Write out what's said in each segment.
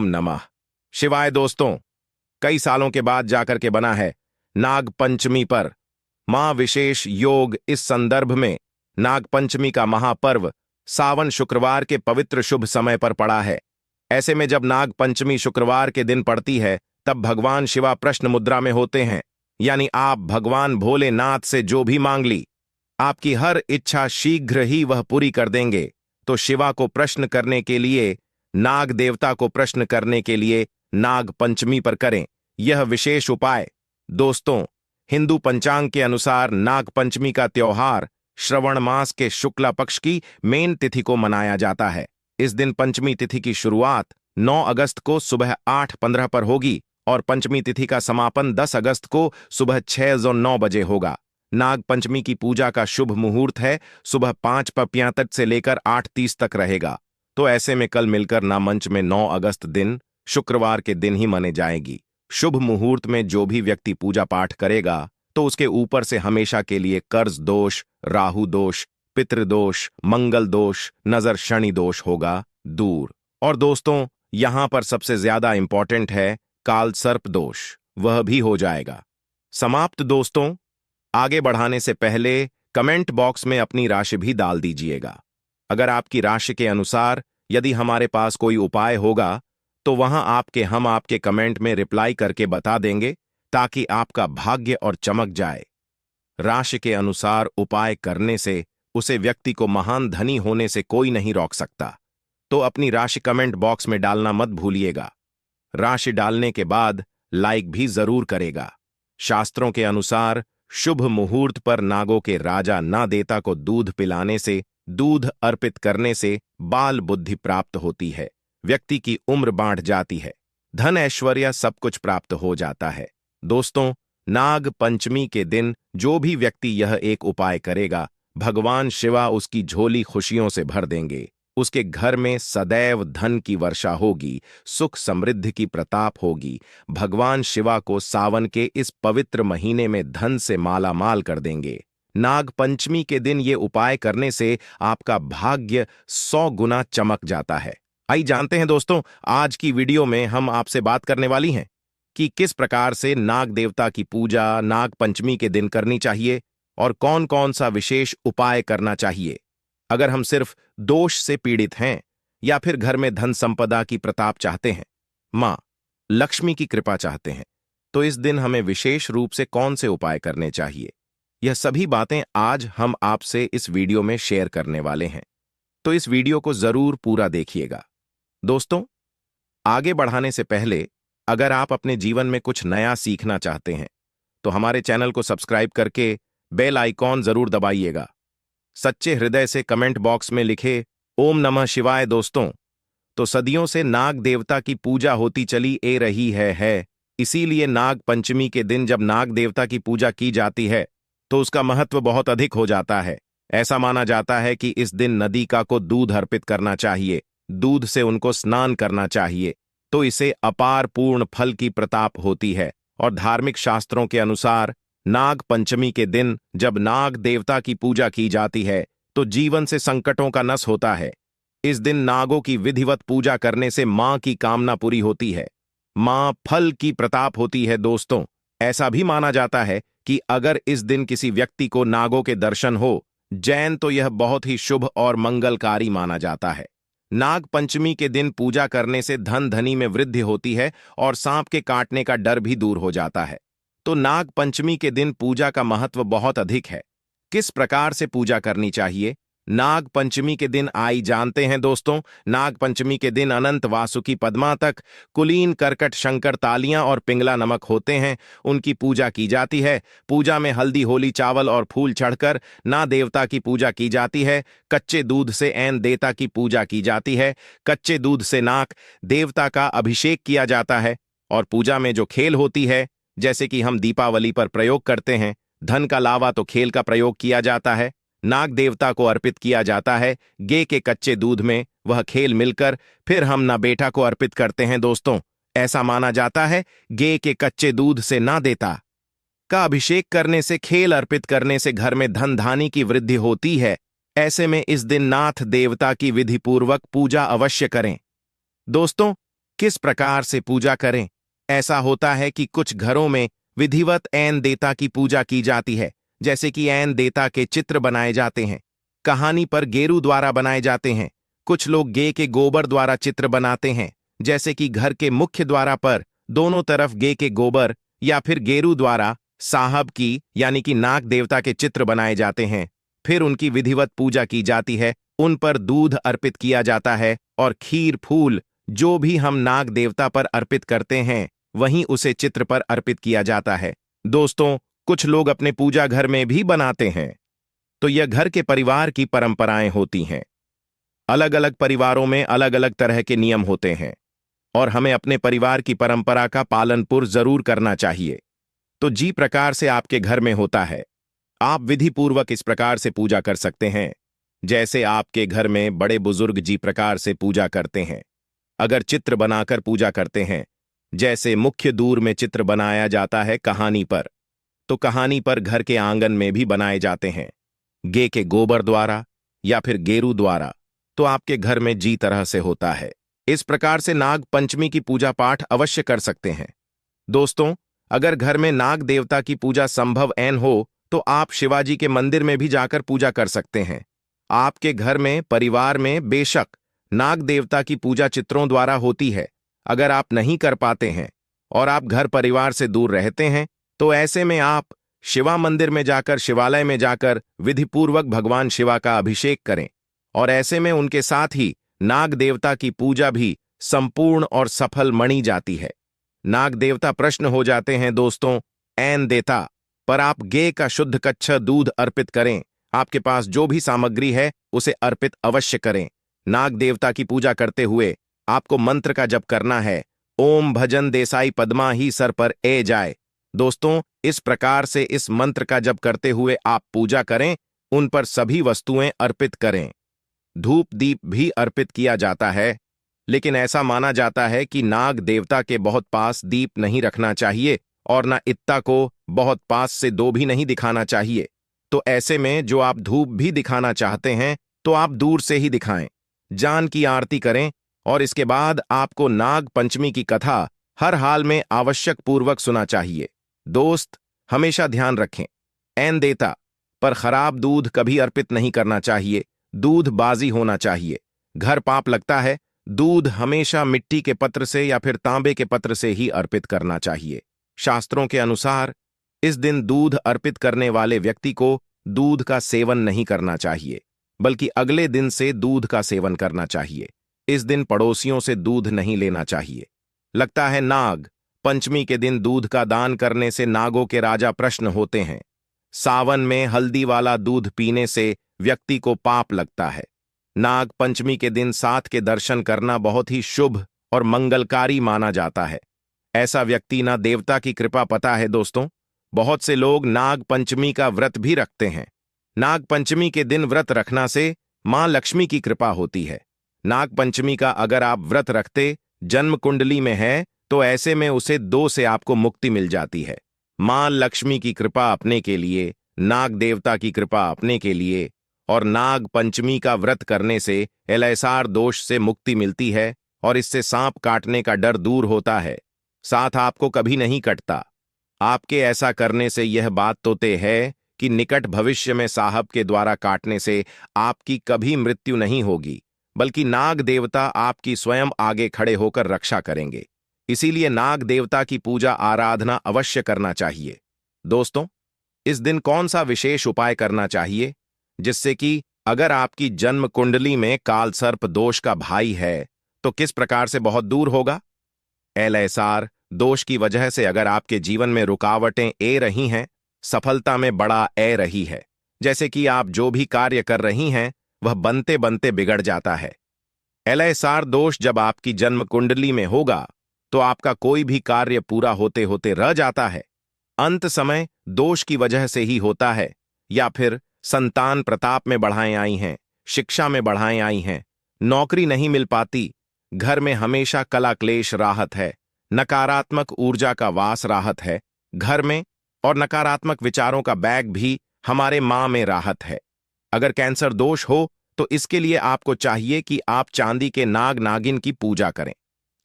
ओम नमः शिवाय। दोस्तों, कई सालों के बाद जाकर के बना है नाग पंचमी पर मां विशेष योग। इस संदर्भ में नाग पंचमी का महापर्व सावन शुक्रवार के पवित्र शुभ समय पर पड़ा है। ऐसे में जब नाग पंचमी शुक्रवार के दिन पड़ती है तब भगवान शिवा प्रश्न मुद्रा में होते हैं, यानी आप भगवान भोलेनाथ से जो भी मांग ली, आपकी हर इच्छा शीघ्र ही वह पूरी कर देंगे। तो शिवा को प्रश्न करने के लिए, नाग देवता को प्रश्न करने के लिए नाग पंचमी पर करें यह विशेष उपाय। दोस्तों, हिंदू पंचांग के अनुसार नाग पंचमी का त्योहार श्रवण मास के शुक्ला पक्ष की मेन तिथि को मनाया जाता है। इस दिन पंचमी तिथि की शुरुआत 9 अगस्त को सुबह 8:15 पर होगी और पंचमी तिथि का समापन 10 अगस्त को सुबह 6:09 बजे होगा। नाग पंचमी की पूजा का शुभ मुहूर्त है सुबह 5:35 से लेकर 8:30 तक रहेगा। तो ऐसे में कल मिलकर ना मंच में 9 अगस्त दिन शुक्रवार के दिन ही मने जाएगी। शुभ मुहूर्त में जो भी व्यक्ति पूजा पाठ करेगा तो उसके ऊपर से हमेशा के लिए कर्ज दोष, राहु दोष, पितृदोष, मंगल दोष, नजर शनि दोष होगा दूर। और दोस्तों, यहां पर सबसे ज्यादा इंपॉर्टेंट है काल सर्प दोष, वह भी हो जाएगा समाप्त। दोस्तों, आगे बढ़ाने से पहले कमेंट बॉक्स में अपनी राशि भी डाल दीजिएगा। अगर आपकी राशि के अनुसार यदि हमारे पास कोई उपाय होगा तो वहां हम आपके कमेंट में रिप्लाई करके बता देंगे ताकि आपका भाग्य और चमक जाए। राशि के अनुसार उपाय करने से उसे व्यक्ति को महान धनी होने से कोई नहीं रोक सकता। तो अपनी राशि कमेंट बॉक्स में डालना मत भूलिएगा। राशि डालने के बाद लाइक भी जरूर करेगा। शास्त्रों के अनुसार शुभ मुहूर्त पर नागों के राजा ना देता को दूध पिलाने से, दूध अर्पित करने से बाल बुद्धि प्राप्त होती है, व्यक्ति की उम्र बांट जाती है, धन ऐश्वर्य सब कुछ प्राप्त हो जाता है। दोस्तों, नाग पंचमी के दिन जो भी व्यक्ति यह एक उपाय करेगा, भगवान शिवा उसकी झोली खुशियों से भर देंगे। उसके घर में सदैव धन की वर्षा होगी, सुख समृद्धि की प्रताप होगी। भगवान शिवा को सावन के इस पवित्र महीने में धन से माला माल कर देंगे। नाग पंचमी के दिन ये उपाय करने से आपका भाग्य 100 गुना चमक जाता है। आइए जानते हैं दोस्तों, आज की वीडियो में हम आपसे बात करने वाली हैं कि किस प्रकार से नाग देवता की पूजा नाग पंचमी के दिन करनी चाहिए और कौन कौन सा विशेष उपाय करना चाहिए। अगर हम सिर्फ दोष से पीड़ित हैं या फिर घर में धन संपदा की प्रताप चाहते हैं, मां लक्ष्मी की कृपा चाहते हैं, तो इस दिन हमें विशेष रूप से कौन से उपाय करने चाहिए, यह सभी बातें आज हम आपसे इस वीडियो में शेयर करने वाले हैं। तो इस वीडियो को जरूर पूरा देखिएगा। दोस्तों, आगे बढ़ाने से पहले अगर आप अपने जीवन में कुछ नया सीखना चाहते हैं तो हमारे चैनल को सब्सक्राइब करके बेल आइकॉन जरूर दबाइएगा। सच्चे हृदय से कमेंट बॉक्स में लिखे ओम नमः शिवाय। दोस्तों, तो सदियों से नाग देवता की पूजा होती चली ए रही है। इसीलिए नाग पंचमी के दिन जब नाग देवता की पूजा की जाती है तो उसका महत्व बहुत अधिक हो जाता है। ऐसा माना जाता है कि इस दिन नदिका को दूध अर्पित करना चाहिए, दूध से उनको स्नान करना चाहिए, तो इसे अपार पूर्ण फल की प्रताप होती है। और धार्मिक शास्त्रों के अनुसार नाग पंचमी के दिन जब नाग देवता की पूजा की जाती है तो जीवन से संकटों का नाश होता है। इस दिन नागों की विधिवत पूजा करने से मां की कामना पूरी होती है, मां फल की प्रताप होती है। दोस्तों, ऐसा भी माना जाता है कि अगर इस दिन किसी व्यक्ति को नागों के दर्शन हो जैन तो यह बहुत ही शुभ और मंगलकारी माना जाता है। नाग पंचमी के दिन पूजा करने से धन धनी में वृद्धि होती है और सांप के काटने का डर भी दूर हो जाता है। तो नाग पंचमी के दिन पूजा का महत्व बहुत अधिक है। किस प्रकार से पूजा करनी चाहिए नाग पंचमी के दिन, आई जानते हैं। दोस्तों, नाग पंचमी के दिन अनंत वासुकी पद्मा तक कुलीन करकट शंकर तालियां और पिंगला नमक होते हैं, उनकी पूजा की जाती है। पूजा में हल्दी होली चावल और फूल चढ़कर ना देवता की पूजा की जाती है। कच्चे दूध से ऐन देवता की पूजा की जाती है। कच्चे दूध से नाग देवता का अभिषेक किया जाता है। और पूजा में जो खेल होती है, जैसे कि हम दीपावली पर प्रयोग करते हैं, धन का लावा तो खेल का प्रयोग किया जाता है। नाग देवता को अर्पित किया जाता है गे के कच्चे दूध में, वह खेल मिलकर फिर हम ना बेटा को अर्पित करते हैं। दोस्तों, ऐसा माना जाता है गे के कच्चे दूध से ना देता का अभिषेक करने से, खेल अर्पित करने से घर में धन धानी की वृद्धि होती है। ऐसे में इस दिन नाथ देवता की विधिपूर्वक पूजा अवश्य करें। दोस्तों, किस प्रकार से पूजा करें? ऐसा होता है कि कुछ घरों में विधिवत ऐन देवता की पूजा की जाती है, जैसे कि ऐन देवता के चित्र बनाए जाते हैं, कहानी पर गेरू द्वारा बनाए जाते हैं। कुछ लोग गे के गोबर द्वारा चित्र बनाते हैं, जैसे कि घर के मुख्य द्वारा पर दोनों तरफ गे के गोबर या फिर गेरू द्वारा साहब की यानी कि नाग देवता के चित्र बनाए जाते हैं। फिर उनकी विधिवत पूजा की जाती है, उन पर दूध अर्पित किया जाता है और खीर फूल जो भी हम नाग देवता पर अर्पित करते हैं वहीं उसे चित्र पर अर्पित किया जाता है। दोस्तों, कुछ लोग अपने पूजा घर में भी बनाते हैं। तो यह घर के परिवार की परंपराएं होती हैं। अलग अलग परिवारों में अलग अलग तरह के नियम होते हैं और हमें अपने परिवार की परंपरा का पालन जरूर करना चाहिए। तो जी प्रकार से आपके घर में होता है, आप विधि पूर्वक इस प्रकार से पूजा कर सकते हैं जैसे आपके घर में बड़े बुजुर्ग जी प्रकार से पूजा करते हैं। अगर चित्र बनाकर पूजा करते हैं, जैसे मुख्य दूर में चित्र बनाया जाता है कहानी पर, तो कहानी पर घर के आंगन में भी बनाए जाते हैं, गे के गोबर द्वारा या फिर गेरू द्वारा, तो आपके घर में जी तरह से होता है। इस प्रकार से नाग पंचमी की पूजा पाठ अवश्य कर सकते हैं। दोस्तों, अगर घर में नाग देवता की पूजा संभव ऐन हो तो आप शिवाजी के मंदिर में भी जाकर पूजा कर सकते हैं। आपके घर में परिवार में बेशक नाग देवता की पूजा चित्रों द्वारा होती है। अगर आप नहीं कर पाते हैं और आप घर परिवार से दूर रहते हैं तो ऐसे में आप शिवा मंदिर में जाकर शिवालय में जाकर विधिपूर्वक भगवान शिवा का अभिषेक करें और ऐसे में उनके साथ ही नाग देवता की पूजा भी संपूर्ण और सफल मनी जाती है। नाग देवता प्रश्न हो जाते हैं दोस्तों, ऐन देता पर आप गे का शुद्ध कच्चा दूध अर्पित करें। आपके पास जो भी सामग्री है उसे अर्पित अवश्य करें। नाग देवता की पूजा करते हुए आपको मंत्र का जप करना है, ओम भजन देसाई पद्मा ही सर पर ए जाए। दोस्तों, इस प्रकार से इस मंत्र का जप करते हुए आप पूजा करें, उन पर सभी वस्तुएं अर्पित करें। धूप दीप भी अर्पित किया जाता है, लेकिन ऐसा माना जाता है कि नाग देवता के बहुत पास दीप नहीं रखना चाहिए और ना इत्ता को बहुत पास से दो भी नहीं दिखाना चाहिए। तो ऐसे में जो आप धूप भी दिखाना चाहते हैं तो आप दूर से ही दिखाएं, जान की आरती करें और इसके बाद आपको नाग पंचमी की कथा हर हाल में आवश्यक पूर्वक सुना चाहिए। दोस्त, हमेशा ध्यान रखें, ऐन देता पर खराब दूध कभी अर्पित नहीं करना चाहिए। दूध बाजी होना चाहिए। घर पाप लगता है। दूध हमेशा मिट्टी के पत्र से या फिर तांबे के पत्र से ही अर्पित करना चाहिए। शास्त्रों के अनुसार इस दिन दूध अर्पित करने वाले व्यक्ति को दूध का सेवन नहीं करना चाहिए, बल्कि अगले दिन से दूध का सेवन करना चाहिए। इस दिन पड़ोसियों से दूध नहीं लेना चाहिए। लगता है नाग पंचमी के दिन दूध का दान करने से नागों के राजा प्रश्न होते हैं। सावन में हल्दी वाला दूध पीने से व्यक्ति को पाप लगता है। नाग पंचमी के दिन साथ के दर्शन करना बहुत ही शुभ और मंगलकारी माना जाता है। ऐसा व्यक्ति ना देवता की कृपा पता है दोस्तों। बहुत से लोग नाग पंचमी का व्रत भी रखते हैं। नाग पंचमी के दिन व्रत रखना से मां लक्ष्मी की कृपा होती है। नाग पंचमी का अगर आप व्रत रखते जन्म कुंडली में है तो ऐसे में उसे 2 से आपको मुक्ति मिल जाती है। मां लक्ष्मी की कृपा अपने के लिए, नाग देवता की कृपा अपने के लिए और नाग पंचमी का व्रत करने से एलएसआर दोष से मुक्ति मिलती है और इससे सांप काटने का डर दूर होता है। साथ आपको कभी नहीं कटता। आपके ऐसा करने से यह बात तो तय है कि निकट भविष्य में साहब के द्वारा काटने से आपकी कभी मृत्यु नहीं होगी, बल्कि नाग देवता आपकी स्वयं आगे खड़े होकर रक्षा करेंगे। इसीलिए नाग देवता की पूजा आराधना अवश्य करना चाहिए। दोस्तों, इस दिन कौन सा विशेष उपाय करना चाहिए जिससे कि अगर आपकी जन्म कुंडली में काल सर्प दोष का भाई है तो किस प्रकार से बहुत दूर होगा? एलएसआर दोष की वजह से अगर आपके जीवन में रुकावटें ए रही हैं, सफलता में बड़ा ए रही है, जैसे कि आप जो भी कार्य कर रही हैं वह बनते बनते बिगड़ जाता है। एलएसआर दोष जब आपकी जन्म कुंडली में होगा तो आपका कोई भी कार्य पूरा होते होते रह जाता है। अंत समय दोष की वजह से ही होता है, या फिर संतान प्रताप में बढ़ाएं आई हैं, शिक्षा में बढ़ाएं आई हैं, नौकरी नहीं मिल पाती, घर में हमेशा कला क्लेश राहत है, नकारात्मक ऊर्जा का वास राहत है घर में, और नकारात्मक विचारों का बैग भी हमारे मां में राहत है। अगर कैंसर दोष हो तो इसके लिए आपको चाहिए कि आप चांदी के नाग नागिन की पूजा करें।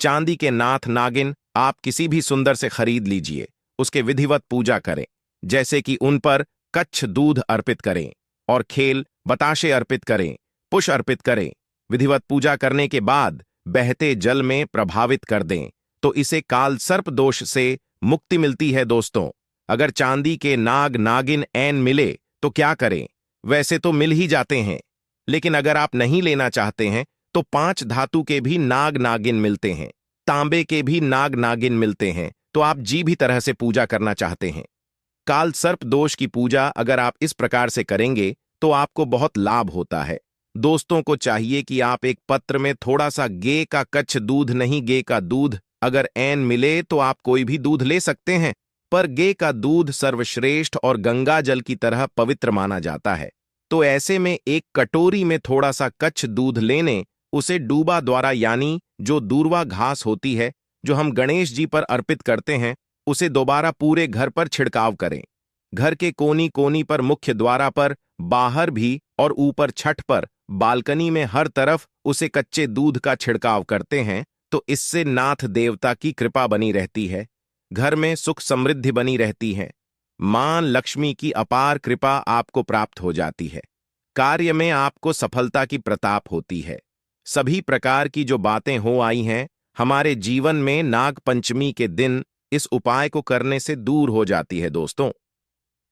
चांदी के नाथ नागिन आप किसी भी सुंदर से खरीद लीजिए, उसके विधिवत पूजा करें, जैसे कि उन पर कच्छ दूध अर्पित करें और खेल बताशे अर्पित करें, पुष्प अर्पित करें। विधिवत पूजा करने के बाद बहते जल में प्रभावित कर दें, तो इसे काल सर्प दोष से मुक्ति मिलती है दोस्तों। अगर चांदी के नाग नागिन ऐन मिले तो क्या करें? वैसे तो मिल ही जाते हैं, लेकिन अगर आप नहीं लेना चाहते हैं तो 5 धातु के भी नाग नागिन मिलते हैं, तांबे के भी नाग नागिन मिलते हैं, तो आप जी भी तरह से पूजा करना चाहते हैं। काल सर्प दोष की पूजा अगर आप इस प्रकार से करेंगे तो आपको बहुत लाभ होता है। दोस्तों को चाहिए कि आप एक पत्र में थोड़ा सा गे का कच्छ दूध, नहीं गे का दूध, अगर ऐन मिले तो आप कोई भी दूध ले सकते हैं, पर गे का दूध सर्वश्रेष्ठ और गंगा जल की तरह पवित्र माना जाता है। तो ऐसे में एक कटोरी में थोड़ा सा कच्छ दूध लेने, उसे डूबा द्वारा यानी जो दूर्वा घास होती है जो हम गणेश जी पर अर्पित करते हैं, उसे दोबारा पूरे घर पर छिड़काव करें। घर के कोनी कोनी पर, मुख्य द्वारा पर, बाहर भी और ऊपर छत पर, बालकनी में हर तरफ उसे कच्चे दूध का छिड़काव करते हैं, तो इससे नाथ देवता की कृपा बनी रहती है, घर में सुख समृद्धि बनी रहती है, मां लक्ष्मी की अपार कृपा आपको प्राप्त हो जाती है, कार्य में आपको सफलता की प्रताप होती है। सभी प्रकार की जो बातें हो आई हैं हमारे जीवन में नाग पंचमी के दिन इस उपाय को करने से दूर हो जाती है दोस्तों।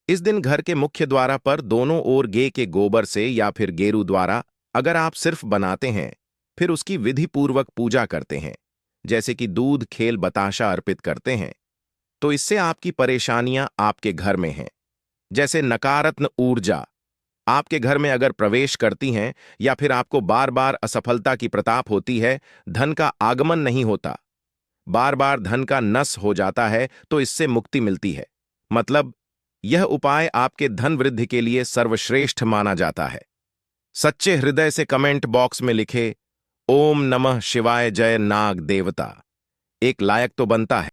इस दिन घर के मुख्य द्वारा पर दोनों ओर गे के गोबर से या फिर गेरू द्वारा अगर आप सिर्फ बनाते हैं, फिर उसकी विधि पूर्वक पूजा करते हैं, जैसे कि दूध खेल बताशा अर्पित करते हैं, तो इससे आपकी परेशानियां आपके घर में हैं, जैसे नकारात्मक ऊर्जा आपके घर में अगर प्रवेश करती हैं या फिर आपको बार बार असफलता की प्रताप होती है, धन का आगमन नहीं होता, बार बार धन का नस हो जाता है, तो इससे मुक्ति मिलती है। मतलब यह उपाय आपके धन वृद्धि के लिए सर्वश्रेष्ठ माना जाता है। सच्चे हृदय से कमेंट बॉक्स में लिखे ओम नमः शिवाय जय नाग देवता, एक लायक तो बनता है।